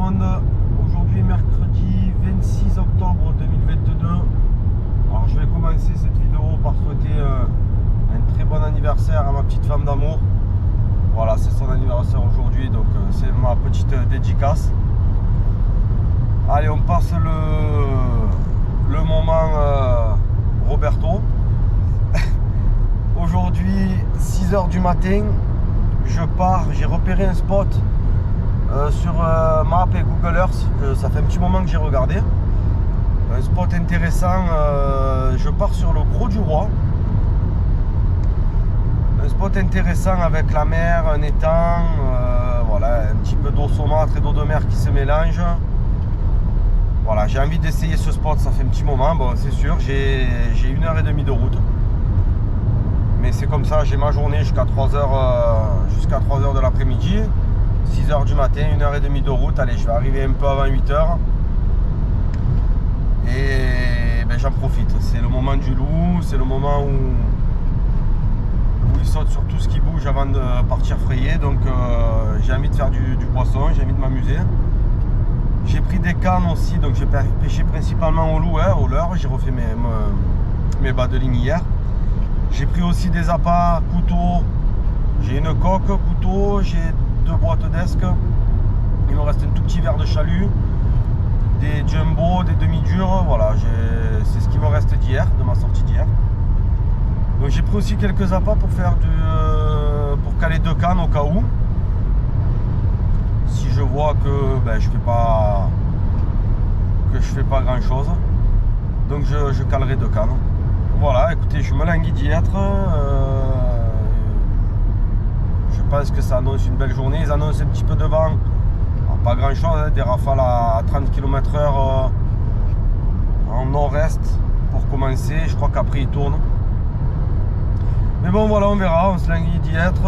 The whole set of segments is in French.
monde, aujourd'hui mercredi 26 octobre 2022. Alors je vais commencer cette vidéo par souhaiter un très bon anniversaire à ma petite femme d'amour. Voilà, c'est son anniversaire aujourd'hui, donc c'est ma petite dédicace. Allez, on passe le moment Roberto. Aujourd'hui 6h du matin, je pars, j'ai repéré un spot sur Map et Google Earth. Ça fait un petit moment que j'ai regardé un spot intéressant. Je pars sur le Gros du Roi, un spot intéressant avec la mer, un étang, voilà, un petit peu d'eau saumâtre et d'eau de mer qui se mélangent. Voilà, j'ai envie d'essayer ce spot, ça fait un petit moment. Bon, c'est sûr, j'ai 1h30 de route, mais c'est comme ça, j'ai ma journée jusqu'à 3h de l'après-midi. 6h du matin, 1h30 de route. Allez, je vais arriver un peu avant 8h. Et ben, j'en profite. C'est le moment du loup, c'est le moment où il saute sur tout ce qui bouge avant de partir frayer. Donc j'ai envie de faire du poisson, j'ai envie de m'amuser. J'ai pris des cannes aussi, donc j'ai pêché principalement au loup, au leurre. J'ai refait mes bas de ligne hier. J'ai pris aussi des appâts, couteaux. J'ai une coque, couteau, j'ai 2 boîtes d'esque. Il me reste un tout petit verre de chalut, des jumbo, des demi-durs. Voilà, c'est ce qui me reste d'hier, de ma sortie d'hier. Donc j'ai pris aussi quelques appâts pour faire pour caler 2 cannes au cas où. Si je vois que ben, je fais pas grand chose, donc je calerai 2 cannes. Voilà, écoutez, je me languis d'y être. Je pense que ça annonce une belle journée. Ils annoncent un petit peu de vent, alors, pas grand chose, hein, des rafales à 30 km/h en nord-est pour commencer. Je crois qu'après ils tournent. Mais bon, voilà, on verra, on se languit d'y être.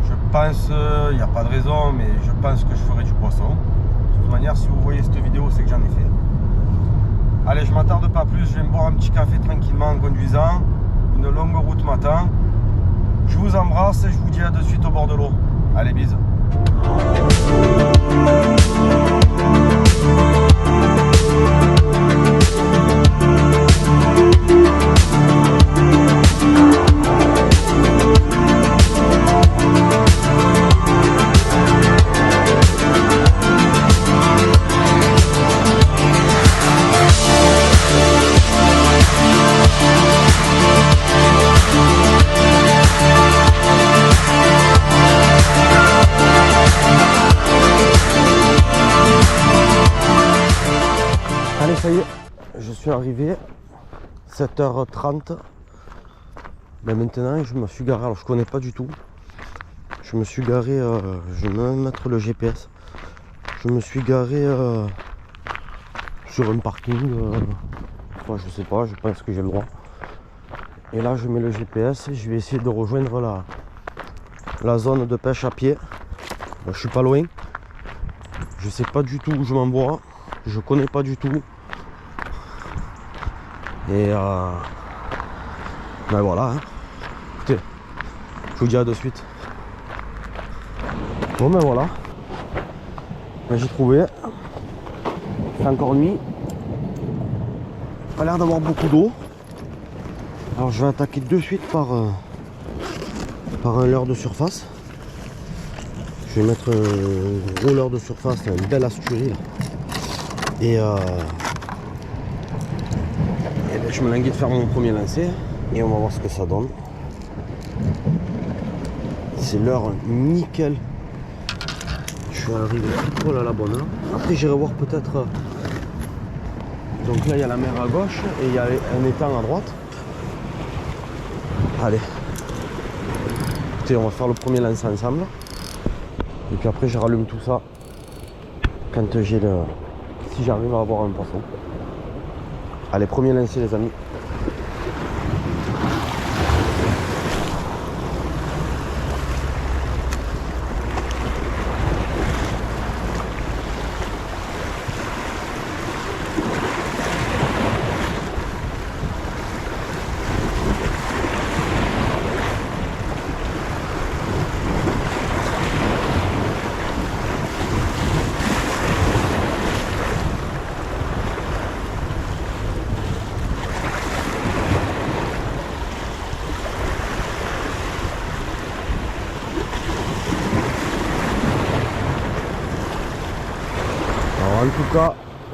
Je pense, il n'y a pas de raison, mais je pense que je ferai du poisson. De toute manière, si vous voyez cette vidéo, c'est que j'en ai fait. Allez, je m'attarde pas plus, je vais me boire un petit café tranquillement en conduisant. Une longue route m'attend. Je vous embrasse et je vous dis à de suite au bord de l'eau. Allez, bisous. Allez, ça y est, je suis arrivé, 7h30. Ben maintenant, je me suis garé, alors je connais pas du tout. Je me suis garé, je vais même mettre le GPS. Je me suis garé sur un parking, enfin, je sais pas, je pense que j'ai le droit. Et là, je mets le GPS et je vais essayer de rejoindre la zone de pêche à pied. Ben, je suis pas loin. Je sais pas du tout où je m'envoie. Je connais pas du tout. Et ben voilà, hein. Écoutez, je vous dis à de suite. Bon ben voilà, ben, j'ai trouvé. C'est encore nuit. Pas l'air d'avoir beaucoup d'eau. Alors je vais attaquer de suite par un leurre de surface. Je vais mettre un gros leurre de surface, une belle asturie là. Et ben, je me languis de faire mon premier lancer et on va voir ce que ça donne. C'est l'heure nickel. Je suis arrivé trop à la bonne heure. Après j'irai voir peut-être. Donc là il y a la mer à gauche et il y a un étang à droite. Allez. Écoutez, on va faire le premier lancer ensemble. Et puis après je rallume tout ça quand si j'arrive à avoir un poisson. Allez, premier lancer les amis.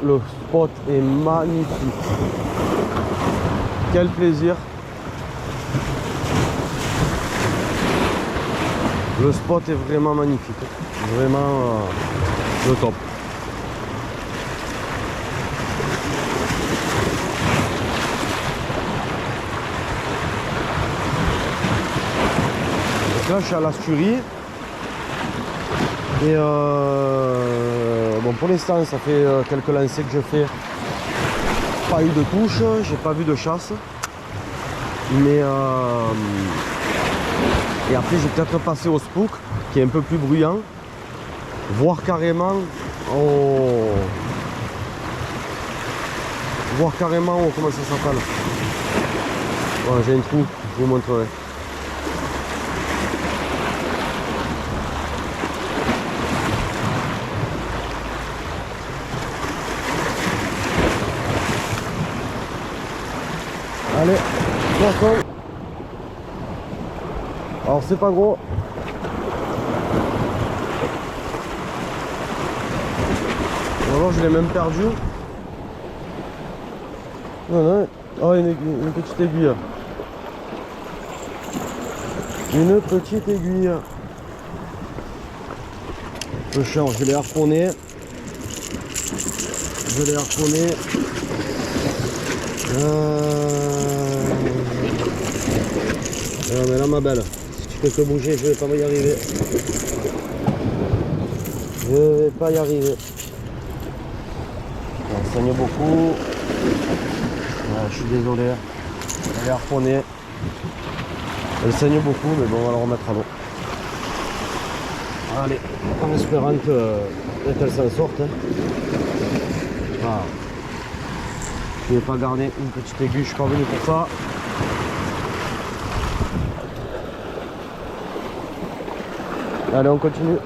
le spot est magnifique. Quel plaisir. Le spot est vraiment magnifique. Vraiment le top. Donc là je suis à l'Asturie. Et bon, pour l'instant ça fait quelques lancers que je fais. Pas eu de touche, j'ai pas vu de chasse. Mais et après je vais peut-être passer au spook qui est un peu plus bruyant. Voir carrément comment ça s'appelle. Voilà, j'ai un trou, je vous montrerai. Allez, poisson. Alors c'est pas gros. Alors je l'ai même perdu. Non, non. Oh, une petite aiguille. Une petite aiguille. Un peu chiant, je l'ai harponné. Mais là ma belle, si tu fais que bouger, je vais pas y arriver. Elle saigne beaucoup. Je suis désolé. Elle est harponnée. Elle saigne beaucoup, mais bon, on va la remettre à l'eau. Allez, en espérant qu'elle s'en sorte. Hein. Ah. Je vais pas garder une petite aiguille, je suis pas venu pour ça. Allez, on continue.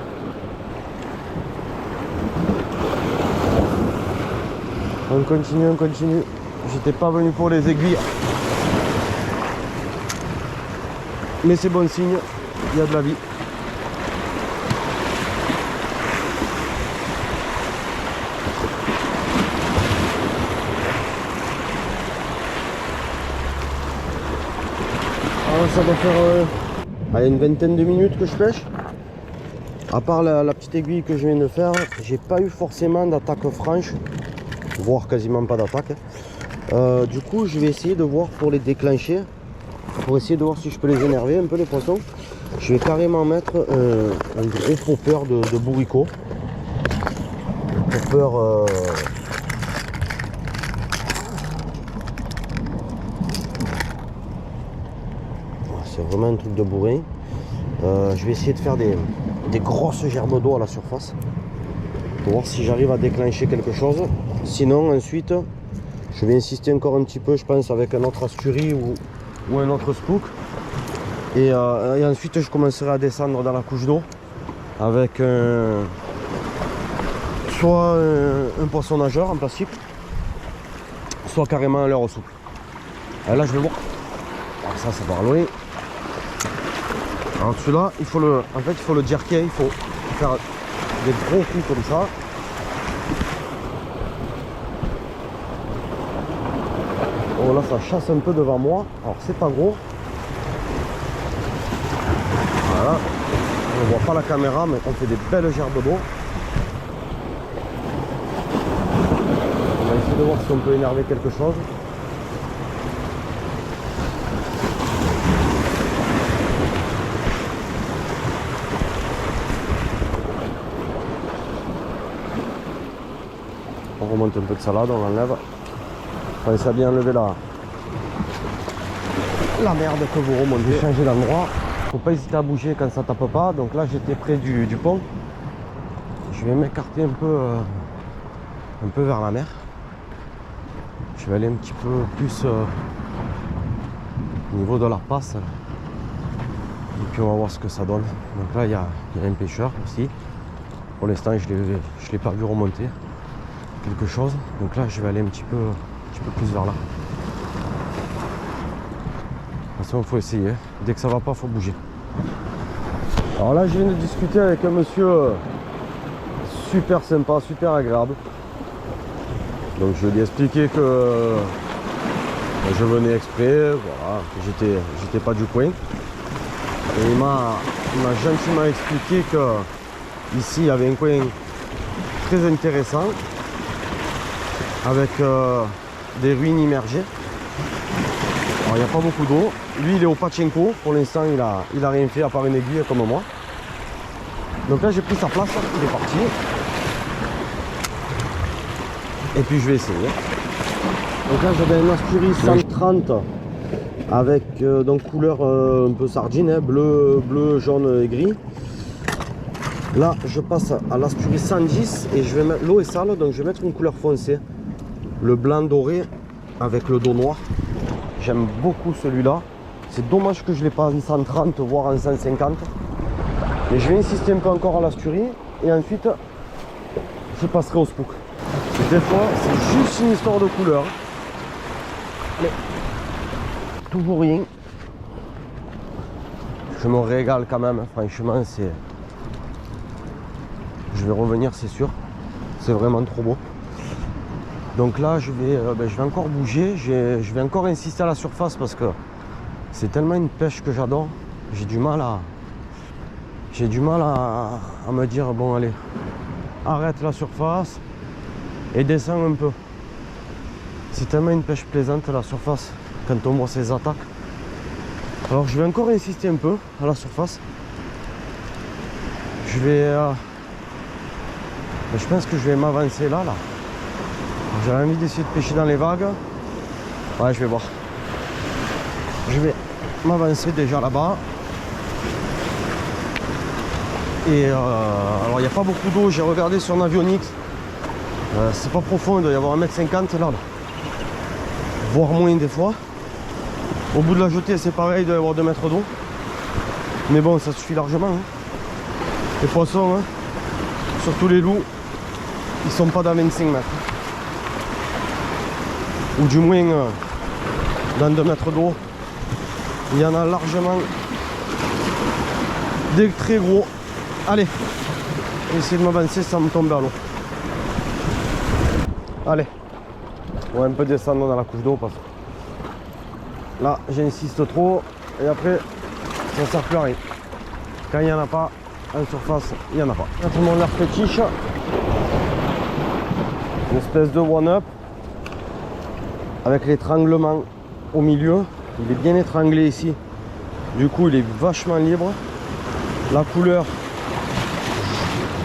On continue. J'étais pas venu pour les aiguilles. Mais c'est bon signe, il y a de la vie. Alors ça doit faire allez, une vingtaine de minutes que je pêche. À part la petite aiguille que je viens de faire, j'ai pas eu forcément d'attaque franche, voire quasiment pas d'attaque. Du coup, je vais essayer de voir pour les déclencher, pour essayer de voir si je peux les énerver un peu les poissons. Je vais carrément mettre un gros popper de bourricot. Popper c'est vraiment un truc de bourrin. Je vais essayer de faire des grosses gerbes d'eau à la surface pour voir si j'arrive à déclencher quelque chose. Sinon ensuite je vais insister encore un petit peu, je pense, avec un autre Asturie ou un autre spook, et ensuite je commencerai à descendre dans la couche d'eau avec soit un poisson nageur en plastique, soit carrément un leurre souple. Et là je vais voir. Alors ça part loin. Alors celui-là, il faut le jerker, il faut faire des gros coups comme ça. Oh là, ça chasse un peu devant moi. Alors c'est pas gros. Voilà. On ne voit pas la caméra, mais on fait des belles gerbes d'eau. On va essayer de voir si on peut énerver quelque chose. On remonte un peu de salade, on l'enlève. Pensez à bien enlever la merde que vous remontez. Changer d'endroit. Faut pas hésiter à bouger quand ça tape pas. Donc là j'étais près du pont. Je vais m'écarter un peu vers la mer. Je vais aller un petit peu plus au niveau de la passe. Et puis on va voir ce que ça donne. Donc là il y a un pêcheur aussi. Pour l'instant je l'ai pas vu remonter quelque chose. Donc là je vais aller un petit peu plus vers là. De toute façon il faut essayer. Dès que ça va pas, il faut bouger. Alors là je viens de discuter avec un monsieur super sympa, super agréable. Donc je lui ai expliqué que je venais exprès, voilà, que j'étais pas du coin. Et il m'a gentiment expliqué que ici il y avait un coin très intéressant avec des ruines immergées. Alors il n'y a pas beaucoup d'eau. Lui il est au Pachenko, pour l'instant il a rien fait à part une aiguille comme moi. Donc là j'ai pris sa place, il est parti. Et puis je vais essayer. Donc là j'avais un Asturie 130 avec donc couleur un peu sardine, hein, bleu, jaune et gris. Là je passe à l'Asturie 110 et je vais mettre, l'eau est sale donc je vais mettre une couleur foncée. Le blanc doré avec le dos noir. J'aime beaucoup celui-là. C'est dommage que je ne l'ai pas en 130 voire en 150. Mais je vais insister un peu encore à l'Asturie et ensuite je passerai au Spook. Des fois c'est juste une histoire de couleur. Mais toujours rien. Je me régale quand même, franchement c'est... Je vais revenir c'est sûr. C'est vraiment trop beau. Donc là je vais encore bouger, je vais encore insister à la surface parce que c'est tellement une pêche que j'adore. J'ai du mal à me dire bon allez, arrête la surface et descends un peu. C'est tellement une pêche plaisante la surface quand on voit ces attaques. Alors je vais encore insister un peu à la surface. Je pense que je vais m'avancer là. J'avais envie d'essayer de pêcher dans les vagues. Ouais, je vais voir. Je vais m'avancer déjà là-bas. Et alors il n'y a pas beaucoup d'eau, j'ai regardé sur Navionics. C'est pas profond, il doit y avoir 1m50 là. Voire moins des fois. Au bout de la jetée c'est pareil, il doit y avoir 2 mètres d'eau. Mais bon, ça suffit largement. Hein. Les poissons, hein, surtout les loups, ils sont pas dans 25 mètres. Ou du moins dans 2 mètres d'eau. Il y en a largement des très gros. Allez, je vais essayer de m'avancer sans me tomber à l'eau. Allez, on va un peu descendre dans la couche d'eau parce que là j'insiste trop et après ça ne sert plus à rien. Quand il n'y en a pas en surface, il n'y en a pas. Là, tout le monde l'air fétiche. Une espèce de one-up avec l'étranglement au milieu. Il est bien étranglé ici. Du coup il est vachement libre. La couleur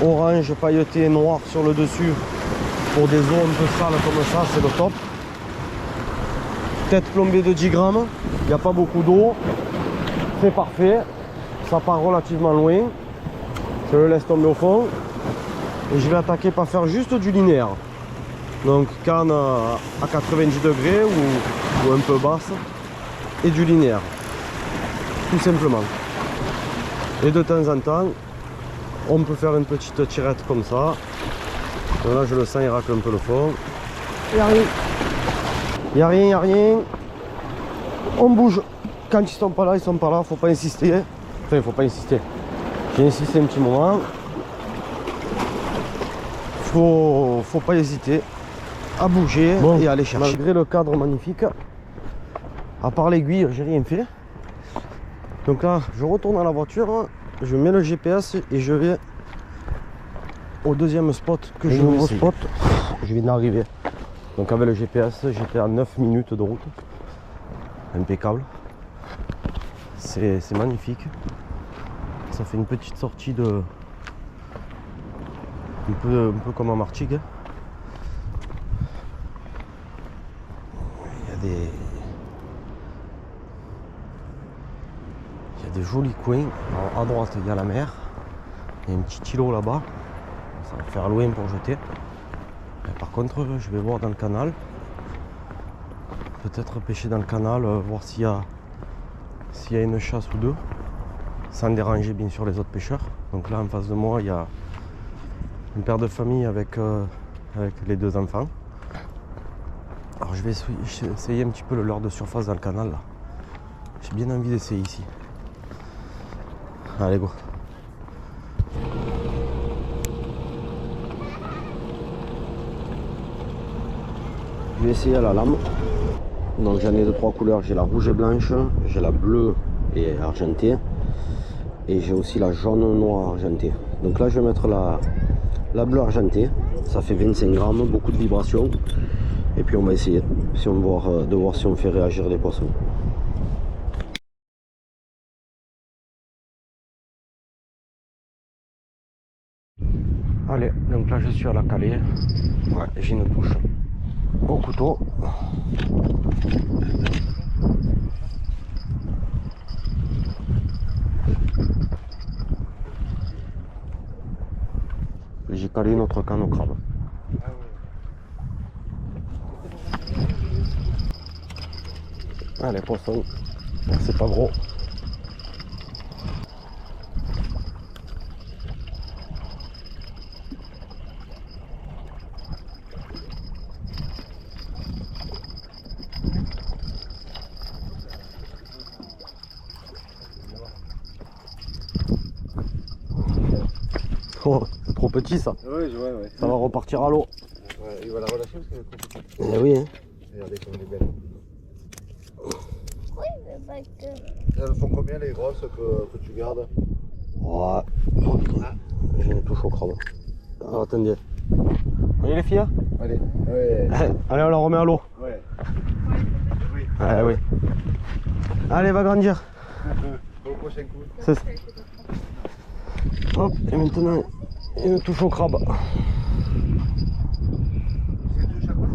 orange pailleté noir sur le dessus pour des eaux un peu sales comme ça, c'est le top. Tête plombée de 10 grammes, il n'y a pas beaucoup d'eau, c'est parfait, ça part relativement loin. Je le laisse tomber au fond et je vais attaquer par faire juste du linéaire. Donc canne à 90 degrés ou un peu basse et du linéaire, tout simplement. Et de temps en temps, on peut faire une petite tirette comme ça. Donc là, je le sens, il racle un peu le fond. Il n'y a rien. Il n'y a rien, il n'y a rien. On bouge. Quand ils sont pas là, ils sont pas là. Faut pas insister. Enfin, il faut pas insister. J'ai insisté un petit moment. Faut pas hésiter à bouger et à aller chercher. Malgré le cadre magnifique, à part l'aiguille, j'ai rien fait. Donc là, je retourne à la voiture, je mets le GPS et je vais au deuxième spot que je veux essayer. Je viens d'arriver. Donc avec le GPS, j'étais à 9 minutes de route. Impeccable. C'est magnifique. Ça fait une petite sortie de... un peu comme à Martigues. Il y a des jolis coins. Alors, à droite il y a la mer, il y a un petit îlot là-bas, ça va faire loin pour jeter. Et par contre je vais voir dans le canal, peut-être pêcher dans le canal, voir s'il y a une chasse ou deux, sans déranger bien sûr les autres pêcheurs. Donc là en face de moi il y a une père de famille avec les 2 enfants. Alors je vais essayer un petit peu le leurre de surface dans le canal là. J'ai bien envie d'essayer ici. Allez go. vais essayer la lame. Donc j'en ai de 3 couleurs, j'ai la rouge et blanche, j'ai la bleue et argentée, et j'ai aussi la jaune noire argentée. Donc là je vais mettre la bleue argentée, ça fait 25 grammes, beaucoup de vibrations, et puis on va essayer de voir si on fait réagir les poissons. Allez, donc là je suis à la calée, ouais, j'ai une touche au couteau. J'ai calé une autre canne au crabe. Ah, les poissons, c'est pas gros. Oh, c'est trop petit ça. Ouais, je vois, ouais. Ça va repartir à l'eau. Ouais, il va la relâcher parce qu'elle est trop petite. Eh oui, hein. Regardez comme elle est belle. Oui, mais pas que. Elles font combien les grosses que tu gardes? Ouais. Oh, putain. J'ai une touche au crabe. Alors, attendez. Voyez les filles? Allez, ouais. Allez, on la remet à l'eau. Ouais. Ah oui. Allez, va grandir. Pour le prochain coup. C'est ça. Hop, et maintenant, une touche au crabe. C'est tout chaque fois.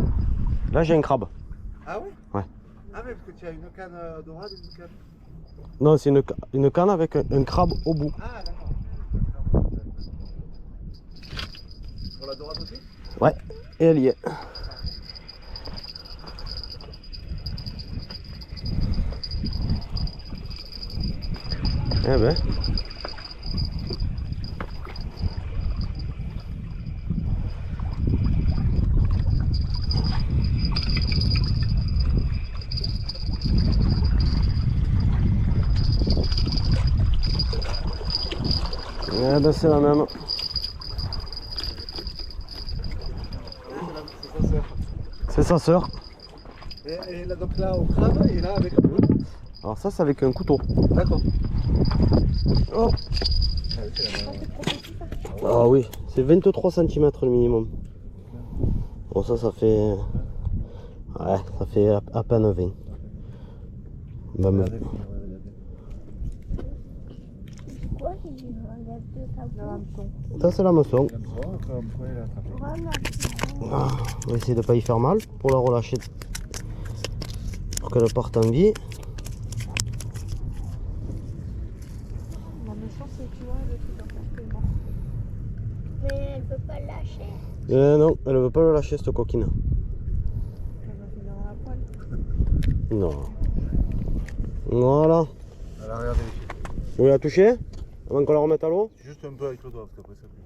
Là, j'ai un crabe. Ah ouais? Ouais. Ah mais parce que tu as une canne dorade et une canne. Non, c'est une canne avec un crabe au bout. Ah d'accord. Pour la dorade aussi? Ouais, et elle y est. Eh ben. Eh ben c'est la même. C'est sa sœur. Et là donc là au crabe et là avec. Alors ça c'est avec un couteau. D'accord. Oh. Ah oui, c'est 23 cm le minimum. Bon ça fait... Ouais, ça fait à peine 20. Bah, mais... Quoi, j'ai dit, regarde ta bouche. Ça c'est la maçon. Voilà. Ah, on va essayer de pas y faire mal pour la relâcher. Pour qu'elle parte en vie. La méchante, c'est tu vois le truc en fait, Mais elle peut pas le lâcher. Non, elle veut pas le lâcher cette coquine. elle va finir dans la poêle. Non. Voilà. Alors regardez les filles. Vous la touchez avant qu'on la remette à l'eau? Juste un peu avec le doigt parce qu'après ça pue.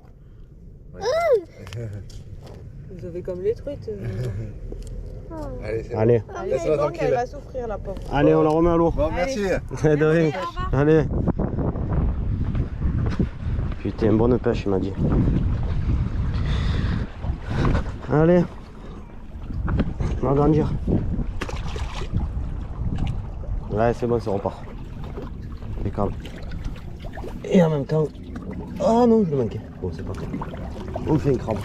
Ouais. Vous avez comme les truites. Allez, c'est Allez. bon. Allez, Laisse-la c'est bon, tranquille. elle va souffrir la pauvre. Allez, on la remet à l'eau. Bon, merci. De rien. Allez. Putain, bonne pêche, il m'a dit. Allez. On va grandir. Ouais, c'est bon, ça repart. Impeccable. Et en même temps... Ah non, je le manquais. Bon, c'est pas grave. On fait une crabe.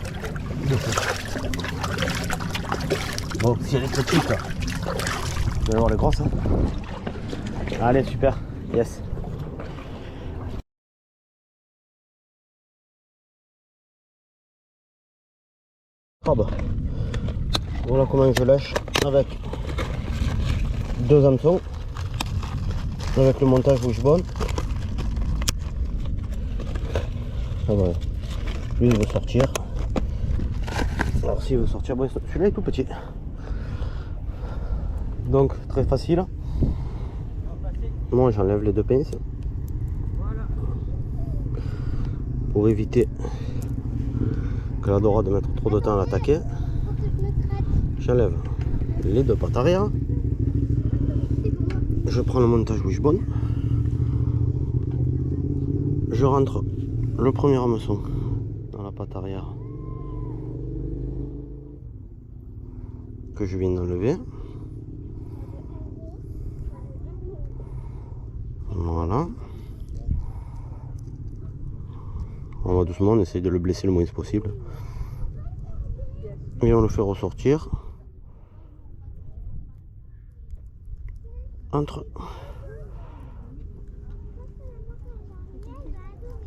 Bon, si elle est petite, vous allez voir les grosses. Hein. Allez, super. Yes. Crabe. Voilà comment je lâche avec 2 hameçons. Avec le montage wishbone. Ah ouais. Lui il veut sortir. Alors s'il veut sortir, bon, celui-là est tout petit. Donc très facile. Moi j'enlève les 2 pinces. Pour éviter que la dorade mette trop de temps à l'attaquer. J'enlève les 2 pattes arrière. Je prends le montage wishbone. Je rentre le premier hameçon dans la patte arrière. que je viens d'enlever. Voilà. On va doucement, on essaye de le blesser le moins possible. Et on le fait ressortir. Entre.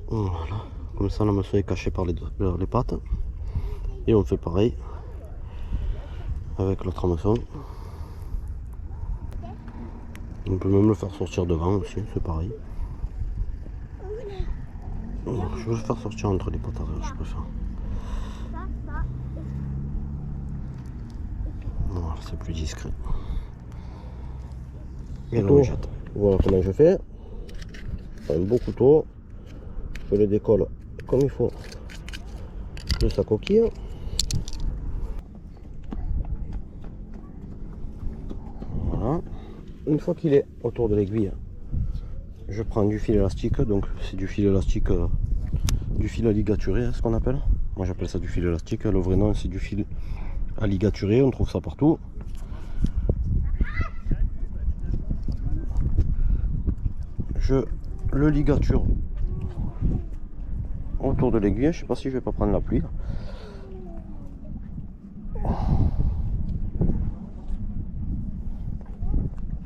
Voilà. Comme ça, la maçon est cachée par les pattes. Et on fait pareil avec l'autre maçon. On peut même le faire sortir devant aussi, c'est pareil. Je vais le faire sortir entre les potes arrière, je préfère. Voilà, c'est plus discret. Et là, on jette. Voilà comment je fais. Un beau couteau. Je le décolle comme il faut de sa coquille. Voilà. Une fois qu'il est autour de l'aiguille, je prends du fil élastique. Donc c'est du fil élastique, du fil à ligaturer, ce qu'on appelle. Moi j'appelle ça du fil élastique. Le vrai nom c'est du fil à ligaturer. On trouve ça partout. Je le ligature autour de l'aiguille. Je sais pas si je vais pas prendre la pluie.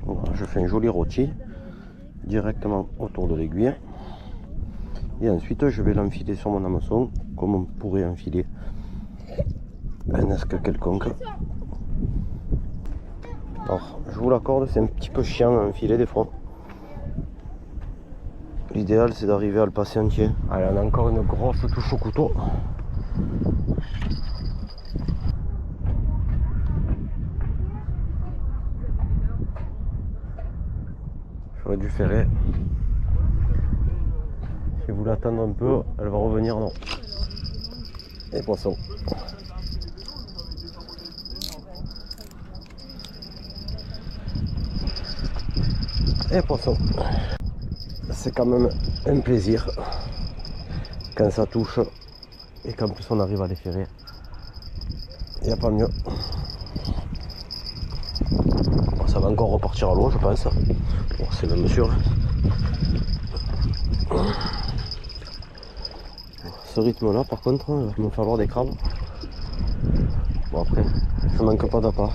Voilà, je fais un joli rôti directement autour de l'aiguille. Et ensuite je vais l'enfiler sur mon hameçon comme on pourrait enfiler un esque quelconque. Alors je vous l'accorde, c'est un petit peu chiant à enfiler des fois. L'idéal c'est d'arriver à le passer entier. Allez, on a encore une grosse touche au couteau. J'aurais dû ferrer. Si vous l'attendre un peu, elle va revenir, non. Et poisson. Et poisson. C'est quand même un plaisir quand ça touche et qu'en plus on arrive à les ferrer. Il n'y a pas mieux. Ça va encore repartir à l'eau, je pense. Bon, c'est même sûr. Ce rythme là par contre, il va me falloir des crabes. Bon après, je manque pas d'appât.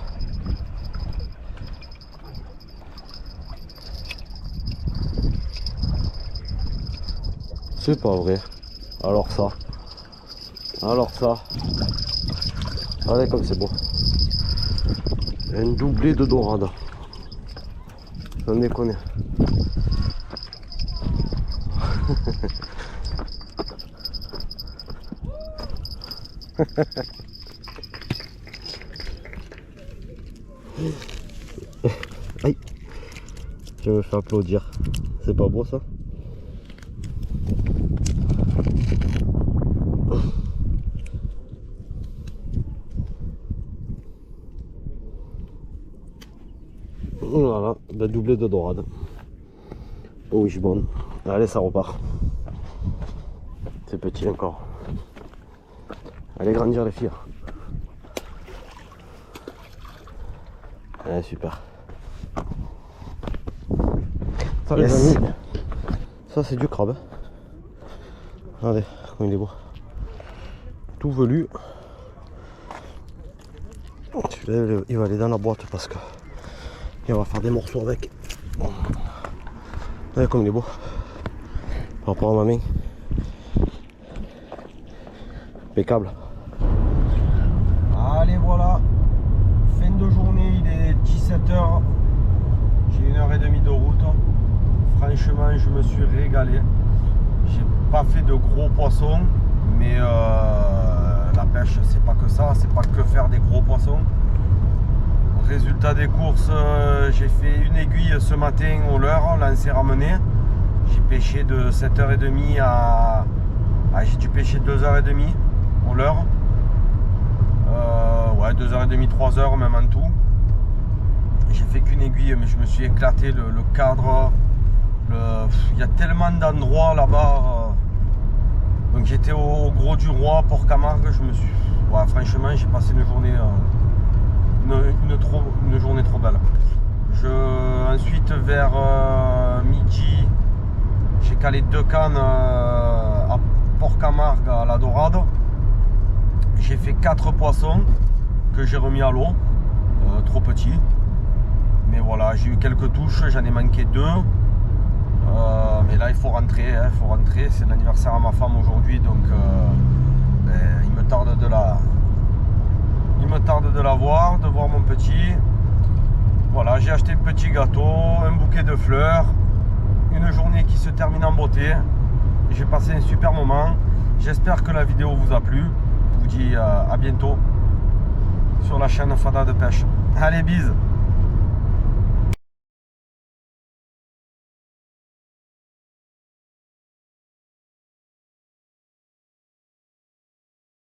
C'est pas vrai. Alors ça. Regardez comme c'est beau. Un doublé de dorade. J'en déconne. Aïe. Je me fais applaudir. C'est pas beau ça? Voilà, le doublé de dorade. Oh oui, bon. Allez, ça repart. C'est petit encore. Allez grandir les filles. Allez, super. Ça, yes. Les amis, ça c'est du crabe. Regardez comme il est beau. Tout velu. Celui-là, il va aller dans la boîte parce que et on va faire des morceaux avec. Regardez comme il est beau. Par rapport à ma main. Impeccable. Allez, voilà. Fin de journée, il est 17h. J'ai 1h30 de route. Franchement, je me suis régalé. J'ai pas fait de gros poissons, mais la pêche, c'est pas que ça. C'est pas que faire des gros poissons. Résultat des courses, j'ai fait une aiguille ce matin au leurre, lancé ramené. J'ai pêché de 7h30 à... j'ai dû pêcher 2h30 au leurre. Ouais, 2h30, 3h même en tout. J'ai fait qu'une aiguille, mais je me suis éclaté, le cadre. Il y a tellement d'endroits là-bas. Donc j'étais au Gros du Roi, Port Camargue. Je me suis... Ouais, franchement, j'ai passé une journée une journée trop belle. Ensuite, vers midi, j'ai calé 2 cannes à Port-Camargue à la dorade. J'ai fait 4 poissons que j'ai remis à l'eau, trop petits. Mais voilà, j'ai eu quelques touches, j'en ai manqué 2. Mais là, il faut rentrer, hein, c'est l'anniversaire à ma femme aujourd'hui, donc il me tarde de la voir, de voir mon petit. Voilà, j'ai acheté le petit gâteau, un bouquet de fleurs, une journée qui se termine en beauté. J'ai passé un super moment. J'espère que la vidéo vous a plu. Je vous dis à bientôt sur la chaîne Fada de Pêche. Allez, bise!